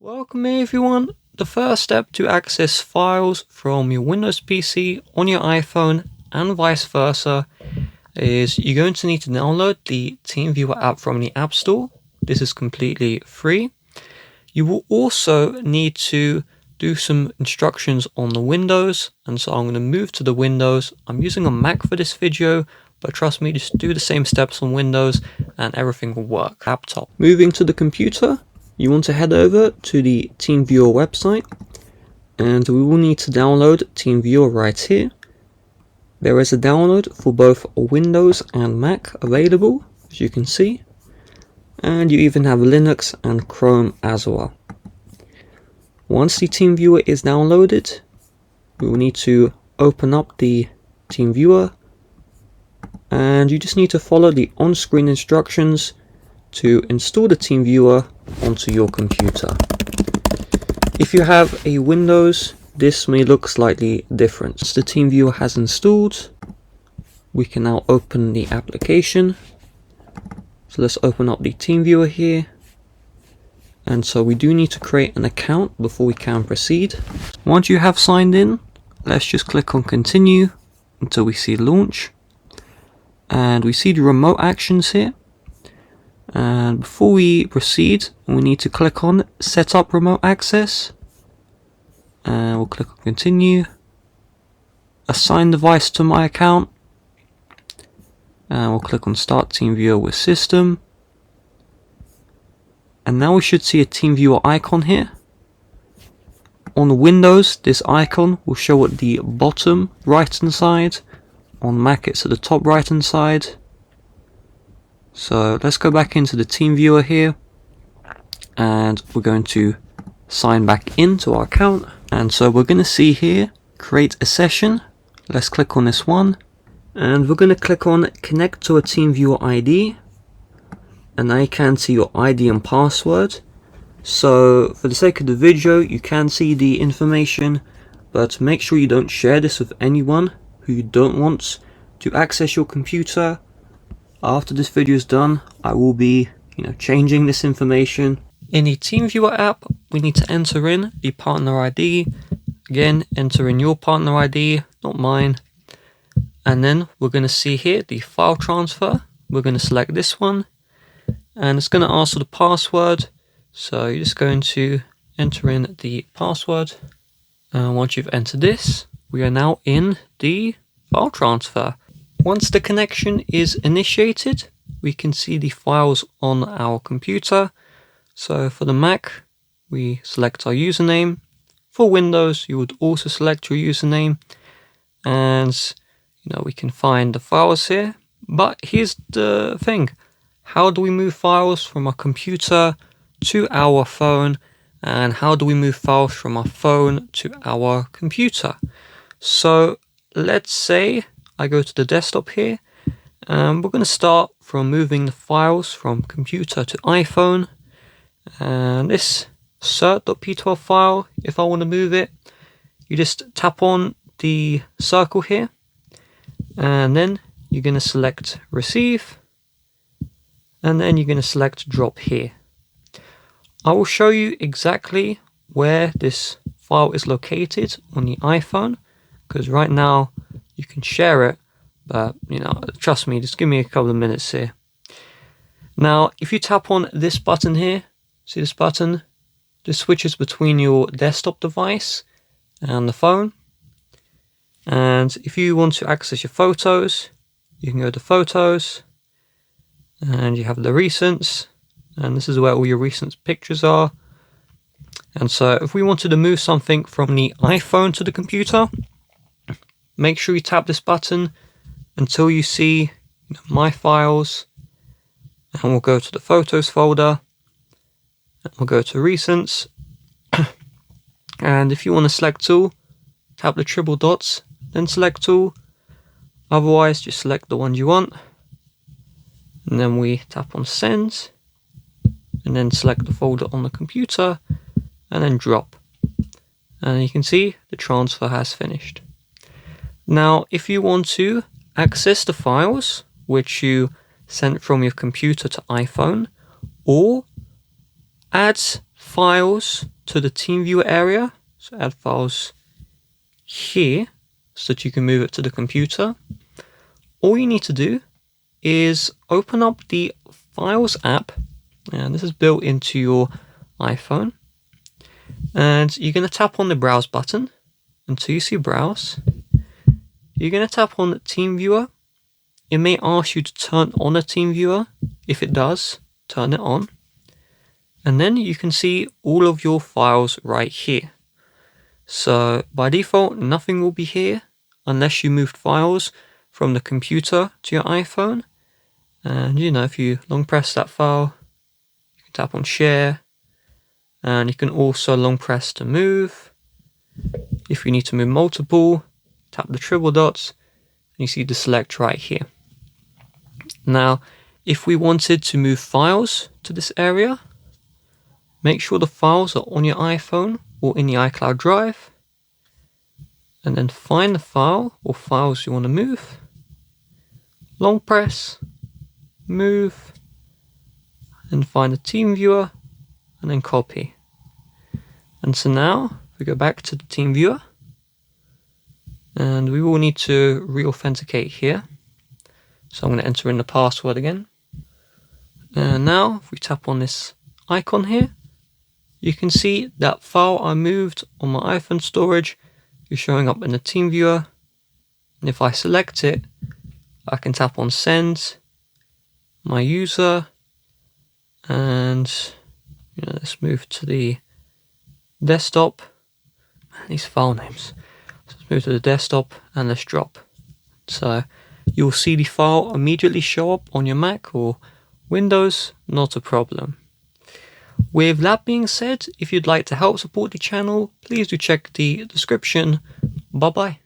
Welcome everyone. The first step to access files from your Windows PC on your iPhone and vice versa is you're going to need to download the TeamViewer app from the App Store. This is completely free. You will also need to do some instructions on the Windows, and so I'm going to move to the Windows. I'm using a Mac for this video, but trust me, just do the same steps on Windows and everything will work. Laptop. Moving to the computer, you want to head over to the TeamViewer website, and we will need to download TeamViewer right here. There is a download for both Windows and Mac available, as you can see, and you even have Linux and Chrome as well. Once the TeamViewer is downloaded, we will need to open up the TeamViewer, and you just need to follow the on-screen instructions to install the TeamViewer onto your computer. If you have a Windows, this may look slightly different. Once the TeamViewer has installed, we can now open the application. So let's open up the TeamViewer here. And so we do need to create an account before we can proceed. Once you have signed in, let's just click on continue until we see launch. And we see the remote actions here. And before we proceed, we need to click on set up remote access. And we'll click on continue. Assign device to my account. And we'll click on start TeamViewer with system. And now we should see a TeamViewer icon here. On the Windows, this icon will show at the bottom right hand side. On Mac, it's at the top right hand side. So let's go back into the TeamViewer here, and we're going to sign back into our account. And so we're going to see here, create a session. Let's click on this one, and we're going to click on connect to a TeamViewer ID. And now you can see your ID and password. So for the sake of the video, you can see the information, but make sure you don't share this with anyone who you don't want to access your computer. After this video is done, I will be, changing this information. In the TeamViewer app, we need to enter in the partner ID. Again, enter in your partner ID, not mine. And then we're going to see here the file transfer. We're going to select this one. And it's going to ask for the password. So you're just going to enter in the password. And once you've entered this, we are now in the file transfer. Once the connection is initiated, we can see the files on our computer. So for the Mac, we select our username. For Windows, you would also select your username. And, we can find the files here. But here's the thing. How do we move files from our computer to our phone? And how do we move files from our phone to our computer? So let's say I go to the desktop here, and we're going to start from moving the files from computer to iPhone. And this cert.p12 file, if I want to move it, you just tap on the circle here, and then you're going to select receive, and then you're going to select drop here. I will show you exactly where this file is located on the iPhone, because right now you can share it, but trust me, just give me a couple of minutes here. Now, if you tap on this button here, see this button? This switches between your desktop device and the phone. And if you want to access your photos, you can go to photos, and you have the recents, and this is where all your recent pictures are. And so if we wanted to move something from the iPhone to the computer, make sure you tap this button until you see my files, and we'll go to the photos folder, and we'll go to recents. And if you want to select all, tap the triple dots, then select all. Otherwise, just select the one you want, and then we tap on send, and then select the folder on the computer, and then drop. And you can see the transfer has finished. Now, if you want to access the files which you sent from your computer to iPhone, or add files to the TeamViewer area. So add files here so that you can move it to the computer. All you need to do is open up the Files app, and this is built into your iPhone, and you're going to tap on the Browse button until you see Browse. You're going to tap on TeamViewer. It may ask you to turn on a TeamViewer. If it does, turn it on, and then you can see all of your files right here. So by default, nothing will be here unless you moved files from the computer to your iPhone. And if you long press that file, you can tap on share, and you can also long press to move. If you need to move multiple, tap the triple dots and you see the select right here. Now, if we wanted to move files to this area, make sure the files are on your iPhone or in the iCloud drive, and then find the file or files you want to move, long press, move, and find the TeamViewer, and then copy. And so now, if we go back to the TeamViewer, and we will need to re-authenticate here. So I'm going to enter in the password again. And now, if we tap on this icon here, you can see that file I moved on my iPhone storage is showing up in the TeamViewer. And if I select it, I can tap on Send, My User, and let's move to the desktop. These file names. So let's move to the desktop and let's drop. So you'll see the file immediately show up on your Mac or Windows, not a problem. With that being said, if you'd like to help support the channel, please do check the description. Bye bye.